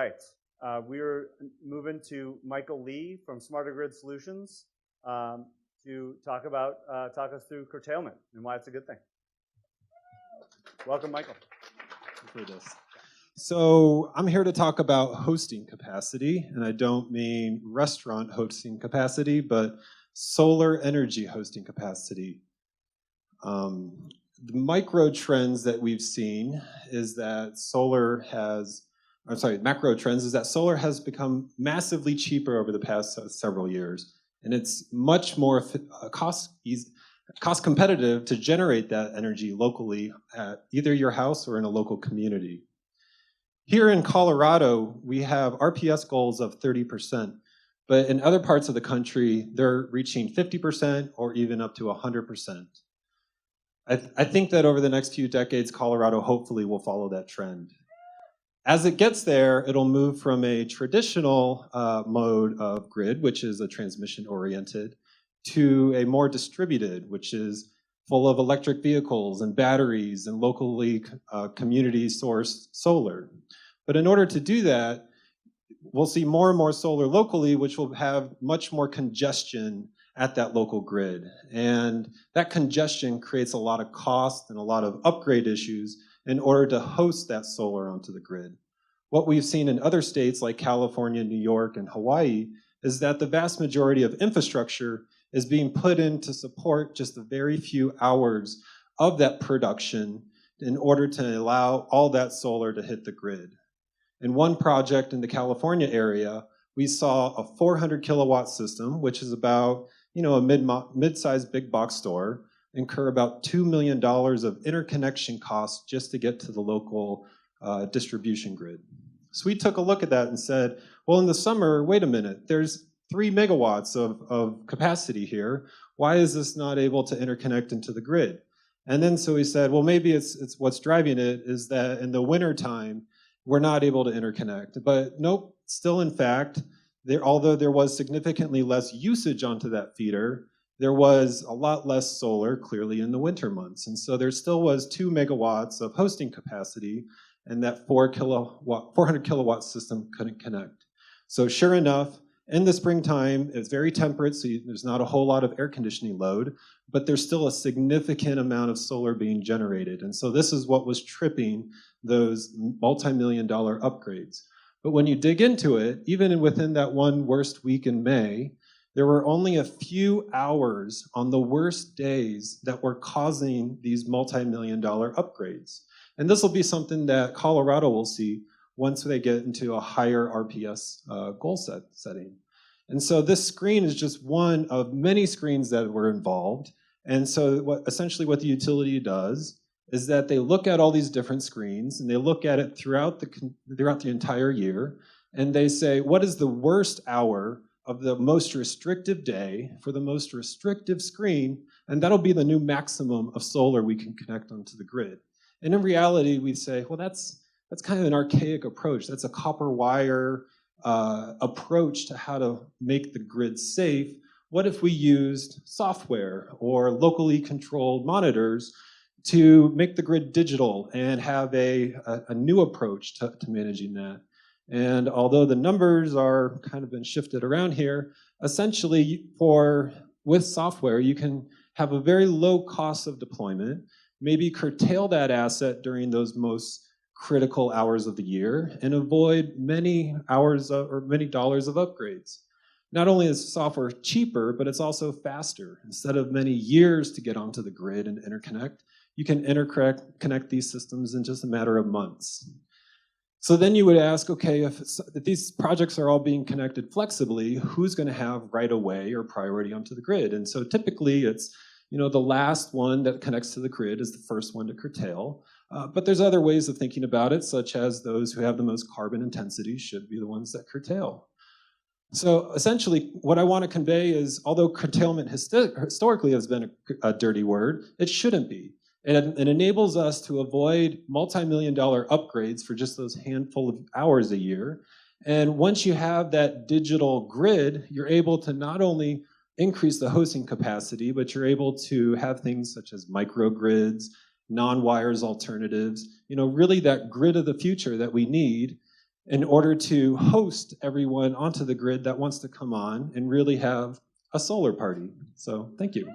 right. We're moving to Michael Lee from Smarter Grid Solutions to talk us through curtailment and why it's a good thing. Welcome, Michael. So I'm here to talk about hosting capacity, and I don't mean restaurant hosting capacity, but solar energy hosting capacity. The micro trends that we've seen is that macro trends is that solar has become massively cheaper over the past several years, and it's much more cost competitive to generate that energy locally at either your house or in a local community. Here in Colorado, we have RPS goals of 30%, but in other parts of the country, they're reaching 50% or even up to 100%. I think that over the next few decades, Colorado hopefully will follow that trend. As it gets there, it'll move from a traditional mode of grid, which is a transmission-oriented, to a more distributed, which is full of electric vehicles and batteries and locally community-sourced solar. But in order to do that, we'll see more and more solar locally, which will have much more congestion at that local grid. And that congestion creates a lot of cost and a lot of upgrade issues in order to host that solar onto the grid. What we've seen in other states like California, New York, and Hawaii is that the vast majority of infrastructure is being put in to support just a very few hours of that production in order to allow all that solar to hit the grid. In one project in the California area, we saw a 400 kilowatt system, which is about a mid-sized big box store, incur about $2 million of interconnection costs just to get to the local distribution grid. So we took a look at that and said, well, in the summer, wait a minute, there's 3 megawatts of capacity here. Why is this not able to interconnect into the grid? And then so we said, well, maybe it's what's driving it is that in the winter time, we're not able to interconnect. But nope, still in fact, although there was significantly less usage onto that feeder, there was a lot less solar clearly in the winter months. And so there still was 2 megawatts of hosting capacity, and that 400 kilowatt system couldn't connect. So sure enough, in the springtime, it's very temperate, so there's not a whole lot of air conditioning load, but there's still a significant amount of solar being generated. And so this is what was tripping those multi-million-dollar upgrades. But when you dig into it, even within that one worst week in May, there were only a few hours on the worst days that were causing these multi-million-dollar upgrades. And this will be something that Colorado will see once they get into a higher RPS goal setting. And so this screen is just one of many screens that were involved. And so essentially what the utility does is that they look at all these different screens and they look at it throughout the entire year, and they say, what is the worst hour of the most restrictive day for the most restrictive screen? And that'll be the new maximum of solar we can connect onto the grid. And in reality, we say, well, that's kind of an archaic approach. That's a copper wire approach to how to make the grid safe. What if we used software or locally controlled monitors to make the grid digital and have a new approach to managing that? And although the numbers are kind of been shifted around here, essentially with software, you can have a very low cost of deployment, maybe curtail that asset during those most critical hours of the year and avoid many hours or many dollars of upgrades. Not only is software cheaper, but it's also faster. Instead of many years to get onto the grid and interconnect, you can interconnect these systems in just a matter of months. So then you would ask, okay, if these projects are all being connected flexibly, who's going to have right of way or priority onto the grid? And so typically it's, the last one that connects to the grid is the first one to curtail. But there's other ways of thinking about it, such as those who have the most carbon intensity should be the ones that curtail. So essentially, what I want to convey is, although curtailment historically has been a dirty word, it shouldn't be. It enables us to avoid multi-million-dollar upgrades for just those handful of hours a year. And once you have that digital grid, you're able to not only increase the hosting capacity, but you're able to have things such as microgrids, non-wires alternatives, really that grid of the future that we need in order to host everyone onto the grid that wants to come on and really have a solar party. So thank you.